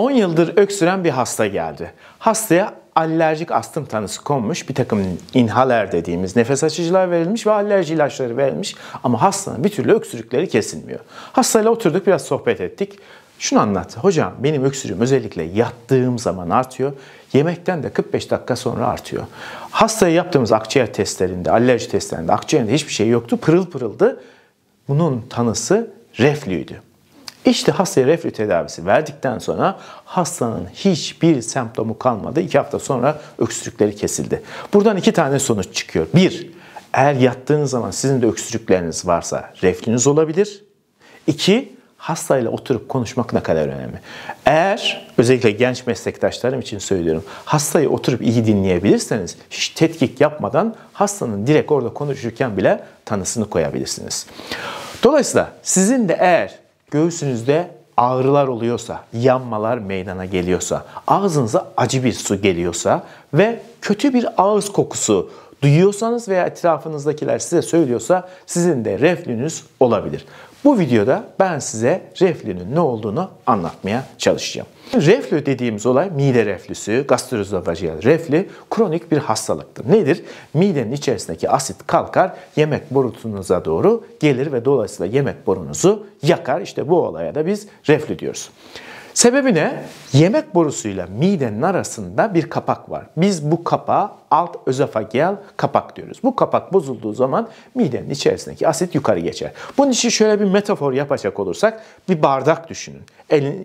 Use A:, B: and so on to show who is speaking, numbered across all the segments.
A: 10 yıldır öksüren bir hasta geldi. Hastaya alerjik astım tanısı konmuş, bir takım inhaler dediğimiz nefes açıcılar verilmiş ve alerji ilaçları verilmiş ama hastanın bir türlü öksürükleri kesilmiyor. Hastayla oturduk, biraz sohbet ettik. Şunu anlattı: hocam benim öksürüğüm özellikle yattığım zaman artıyor, yemekten de 45 dakika sonra artıyor. Hastaya yaptığımız akciğer testlerinde, alerji testlerinde akciğerinde hiçbir şey yoktu, pırıl pırıldı. Bunun tanısı reflüydü. İşte hastaya reflü tedavisi verdikten sonra hastanın hiçbir semptomu kalmadı. 2 hafta sonra öksürükleri kesildi. Buradan 2 tane sonuç çıkıyor. 1. Eğer yattığınız zaman sizin de öksürükleriniz varsa reflünüz olabilir. 2. Hastayla oturup konuşmak ne kadar önemli. Eğer, özellikle genç meslektaşlarım için söylüyorum, hastayı oturup iyi dinleyebilirseniz hiç tetkik yapmadan hastanın direkt orada konuşurken bile tanısını koyabilirsiniz. Dolayısıyla sizin de eğer göğsünüzde ağrılar oluyorsa, yanmalar meydana geliyorsa, ağzınıza acı bir su geliyorsa ve kötü bir ağız kokusu duyuyorsanız veya etrafınızdakiler size söylüyorsa sizin de reflünüz olabilir. Bu videoda ben size reflünün ne olduğunu anlatmaya çalışacağım. Reflü dediğimiz olay mide reflüsü, gastroözofajiyal reflü kronik bir hastalıktır. Nedir? Midenin içerisindeki asit kalkar, yemek borunuza doğru gelir ve dolayısıyla yemek borunuzu yakar. İşte bu olaya da biz reflü diyoruz. Sebebi ne? Yemek borusuyla midenin arasında bir kapak var. Biz bu kapağa alt özofageal kapak diyoruz. Bu kapak bozulduğu zaman midenin içerisindeki asit yukarı geçer. Bunun için şöyle bir metafor yapacak olursak bir bardak düşünün.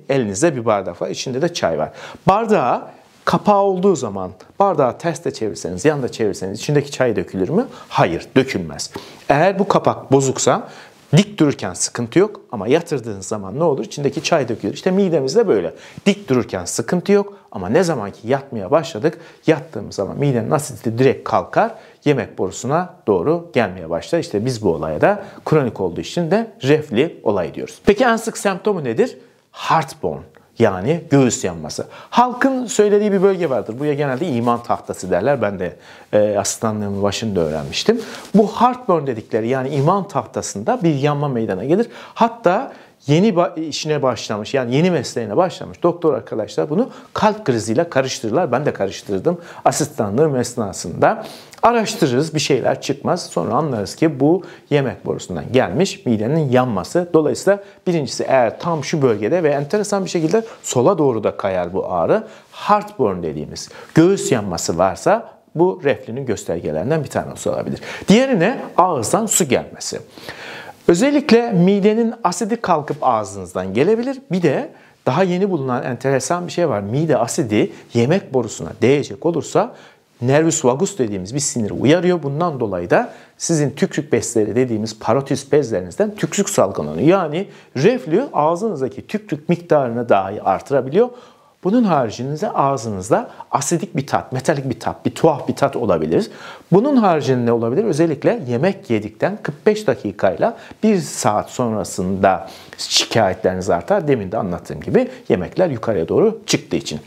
A: Elinizde bir bardak var, içinde de çay var. Bardağı kapağı olduğu zaman bardağı ters de çevirseniz, yan da çevirseniz içindeki çay dökülür mü? Hayır, dökülmez. Eğer bu kapak bozuksa dik dururken sıkıntı yok ama yatırdığınız zaman ne olur? İçindeki çay dökülür. İşte midemizde böyle. Dik dururken sıkıntı yok ama ne zaman ki yatmaya başladık, yattığımız zaman midenin asidi direkt kalkar, yemek borusuna doğru gelmeye başlar. İşte biz bu olaya da kronik olduğu için de reflü olay diyoruz. Peki en sık semptomu nedir? Heartburn. Yani göğüs yanması. Halkın söylediği bir bölge vardır. Buraya genelde iman tahtası derler. Ben de asistanlığımın başında öğrenmiştim. Bu heartburn dedikleri, yani iman tahtasında bir yanma meydana gelir. Hatta yeni işine başlamış, yani yeni mesleğine başlamış doktor arkadaşlar bunu kalp kriziyle karıştırırlar. Ben de karıştırdım asistanlığım esnasında. Araştırırız, bir şeyler çıkmaz. Sonra anlarız ki bu yemek borusundan gelmiş midenin yanması. Dolayısıyla birincisi, eğer tam şu bölgede ve enteresan bir şekilde sola doğru da kayar bu ağrı, heartburn dediğimiz göğüs yanması varsa bu reflünün göstergelerinden bir tanesi olabilir. Diğeri ne? Ağızdan su gelmesi. Özellikle midenin asidi kalkıp ağzınızdan gelebilir. Bir de daha yeni bulunan enteresan bir şey var. Mide asidi yemek borusuna değecek olursa nervus vagus dediğimiz bir siniri uyarıyor. Bundan dolayı da sizin tükürük bezleri dediğimiz parotis bezlerinizden tükürük salgılanıyor. Yani reflü ağzınızdaki tükürük miktarını dahi artırabiliyor. Bunun haricinde ağzınızda asidik bir tat, metalik bir tat, bir tuhaf bir tat olabilir. Bunun haricinde ne olabilir? Özellikle yemek yedikten 45 dakikayla 1 saat sonrasında şikayetleriniz artar. Demin de anlattığım gibi yemekler yukarıya doğru çıktığı için.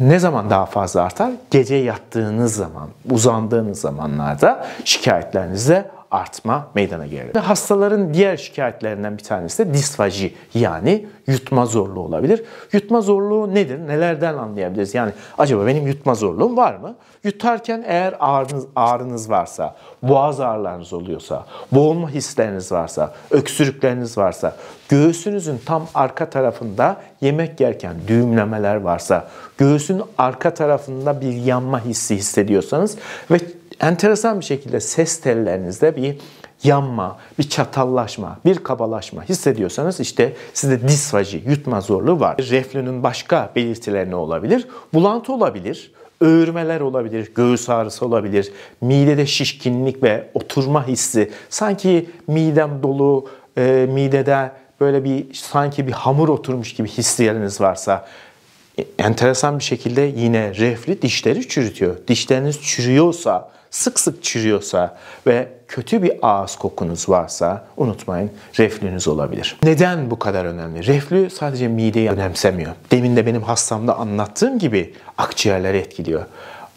A: Ne zaman daha fazla artar? Gece yattığınız zaman, uzandığınız zamanlarda şikayetlerinizde artma meydana gelir. Hastaların diğer şikayetlerinden bir tanesi de disfaji, yani yutma zorluğu olabilir. Yutma zorluğu nedir? Nelerden anlayabiliriz? Yani acaba benim yutma zorluğum var mı? Yutarken eğer ağrınız varsa, boğaz ağrılarınız oluyorsa, boğulma hisleriniz varsa, öksürükleriniz varsa, göğsünüzün tam arka tarafında yemek yerken düğümlemeler varsa, göğsün arka tarafında bir yanma hissi hissediyorsanız ve enteresan bir şekilde ses tellerinizde bir yanma, bir çatallaşma, bir kabalaşma hissediyorsanız işte sizde disfaji, yutma zorluğu var. Reflünün başka belirtileri ne olabilir? Bulantı olabilir, öğürmeler olabilir, göğüs ağrısı olabilir, midede şişkinlik ve oturma hissi, sanki midem dolu, midede böyle bir sanki bir hamur oturmuş gibi hisleriniz varsa, enteresan bir şekilde yine reflü dişleri çürütüyor. Dişleriniz çürüyorsa, sık sık çürüyorsa ve kötü bir ağız kokunuz varsa unutmayın, reflünüz olabilir. Neden bu kadar önemli? Reflü sadece mideyi önemsemiyor. Demin de benim hastamda anlattığım gibi akciğerleri etkiliyor.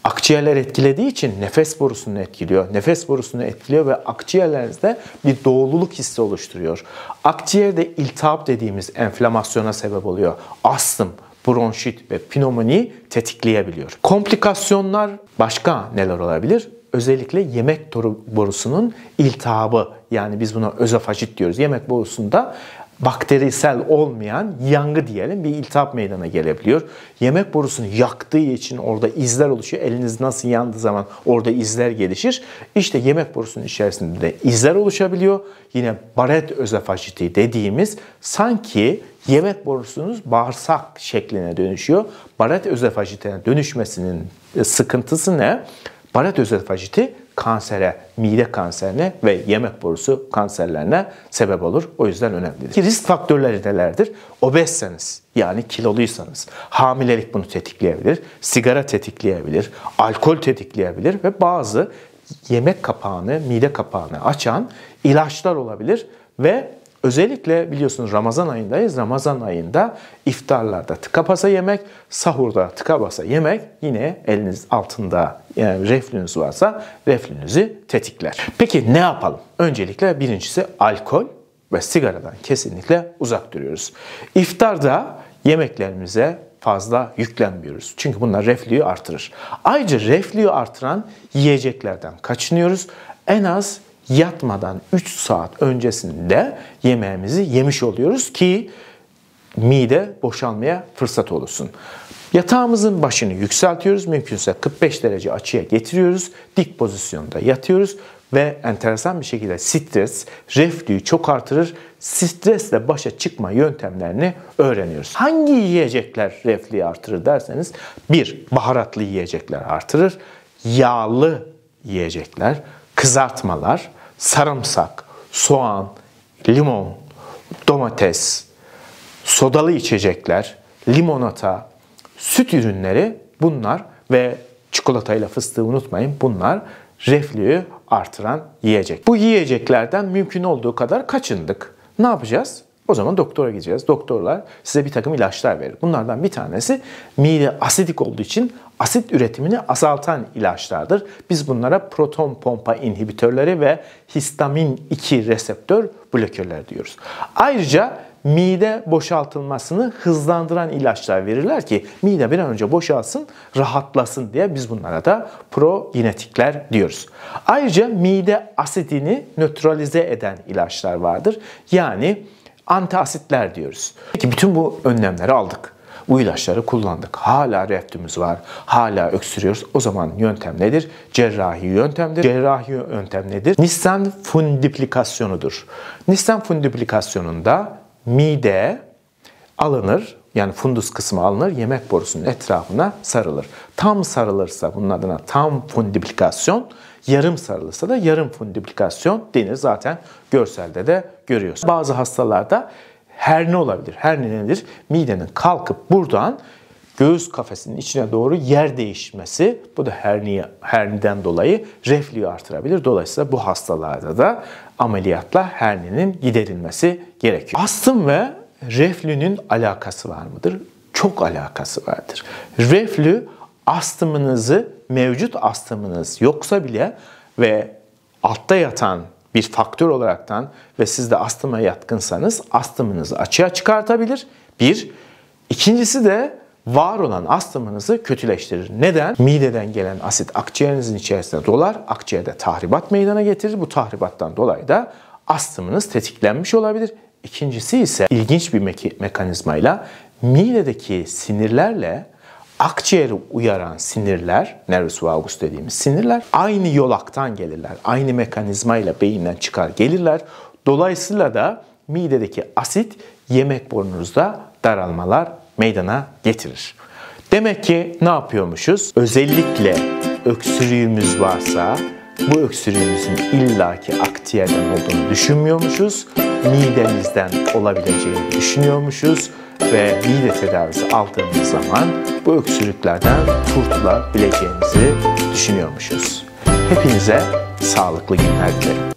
A: Akciğerler etkilediği için nefes borusunu etkiliyor. Nefes borusunu etkiliyor ve akciğerlerinizde bir doğulluluk hissi oluşturuyor. Akciğerde iltihap dediğimiz enflamasyona sebep oluyor. Astım, bronşit ve pnömoniyi tetikleyebiliyor. Komplikasyonlar başka neler olabilir? Özellikle yemek borusunun iltihabı, yani biz buna özofajit diyoruz. Yemek borusunda bakterisel olmayan yangı diyelim bir iltihap meydana gelebiliyor. Yemek borusunu yaktığı için orada izler oluşuyor. Eliniz nasıl yandığı zaman orada izler gelişir. İşte yemek borusunun içerisinde de izler oluşabiliyor. Yine Barrett özofajiti dediğimiz sanki yemek borusunuz bağırsak şekline dönüşüyor. Barrett özofajitine dönüşmesinin sıkıntısı ne? Barrett özofajiti kansere, mide kanserine ve yemek borusu kanserlerine sebep olur. O yüzden önemlidir. Risk faktörleri nelerdir? Obezseniz, yani kiloluysanız, hamilelik bunu tetikleyebilir, sigara tetikleyebilir, alkol tetikleyebilir ve bazı yemek kapağını, mide kapağını açan ilaçlar olabilir ve özellikle biliyorsunuz Ramazan ayındayız. Ramazan ayında iftarlarda tıka basa yemek, sahurda tıka basa yemek yine eliniz altında yani reflünüz varsa reflünüzü tetikler. Peki ne yapalım? Öncelikle birincisi alkol ve sigaradan kesinlikle uzak duruyoruz. İftarda yemeklerimize fazla yüklenmiyoruz. Çünkü bunlar reflüyü artırır. Ayrıca reflüyü artıran yiyeceklerden kaçınıyoruz. En az yatmadan 3 saat öncesinde yemeğimizi yemiş oluyoruz ki mide boşalmaya fırsat olsun. Yatağımızın başını yükseltiyoruz. Mümkünse 45 derece açıya getiriyoruz. Dik pozisyonda yatıyoruz ve enteresan bir şekilde stres, reflüyü çok artırır. Stresle başa çıkma yöntemlerini öğreniyoruz. Hangi yiyecekler reflüyü artırır derseniz, 1. Baharatlı yiyecekler artırır. Yağlı yiyecekler, kızartmalar, sarımsak, soğan, limon, domates, sodalı içecekler, limonata, süt ürünleri bunlar ve çikolatayla fıstığı unutmayın, bunlar reflüyü artıran yiyecek. Bu yiyeceklerden mümkün olduğu kadar kaçındık. Ne yapacağız? O zaman doktora gideceğiz. Doktorlar size bir takım ilaçlar verir. Bunlardan bir tanesi mide asidik olduğu için asit üretimini azaltan ilaçlardır. Biz bunlara proton pompa inhibitörleri ve histamin 2 reseptör blokörleri diyoruz. Ayrıca mide boşaltılmasını hızlandıran ilaçlar verirler ki mide bir an önce boşalsın, rahatlasın diye biz bunlara da prokinetikler diyoruz. Ayrıca mide asidini nötralize eden ilaçlar vardır. Yani antiasitler diyoruz. Peki bütün bu önlemleri aldık. Bu ilaçları kullandık. Hala reflümüz var. Hala öksürüyoruz. O zaman yöntem nedir? Cerrahi yöntemdir. Cerrahi yöntem nedir? Nissen fundiplikasyonundur. Nissen fundiplikasyonunda mide alınır. Yani fundus kısmı alınır. Yemek borusunun etrafına sarılır. Tam sarılırsa bunun adına tam fundiplikasyon. Yarım sarılırsa da yarım fundiplikasyon denir. Zaten görselde de görüyorsunuz. Bazı hastalarda herni olabilir. Herni nedir? Midenin kalkıp buradan göğüs kafesinin içine doğru yer değişmesi. Bu da herniden dolayı reflüyü artırabilir. Dolayısıyla bu hastalarda da ameliyatla herninin giderilmesi gerekiyor. Astım ve reflünün alakası var mıdır? Çok alakası vardır. Reflü astımınızı, mevcut astımınız yoksa bile ve altta yatan bir faktör olaraktan ve siz de astıma yatkınsanız astımınızı açığa çıkartabilir. Bir. İkincisi de var olan astımınızı kötüleştirir. Neden? Mideden gelen asit akciğerinizin içerisine dolar, akciğerde tahribat meydana getirir. Bu tahribattan dolayı da astımınız tetiklenmiş olabilir. İkincisi ise ilginç bir mekanizmayla midedeki sinirlerle akciğeri uyaran sinirler, nervus vagus dediğimiz sinirler aynı yolaktan gelirler. Aynı mekanizmayla beyinden çıkar gelirler. Dolayısıyla da midedeki asit yemek borunuzda daralmalar meydana getirir. Demek ki ne yapıyormuşuz? Özellikle öksürüğümüz varsa bu öksürüğümüzün illaki akciğerden olduğunu düşünmüyormuşuz. Midemizden olabileceğini düşünüyormuşuz. Ve mide tedavisi aldığımız zaman bu öksürüklerden kurtulabileceğimizi düşünüyormuşuz. Hepinize sağlıklı günler dilerim.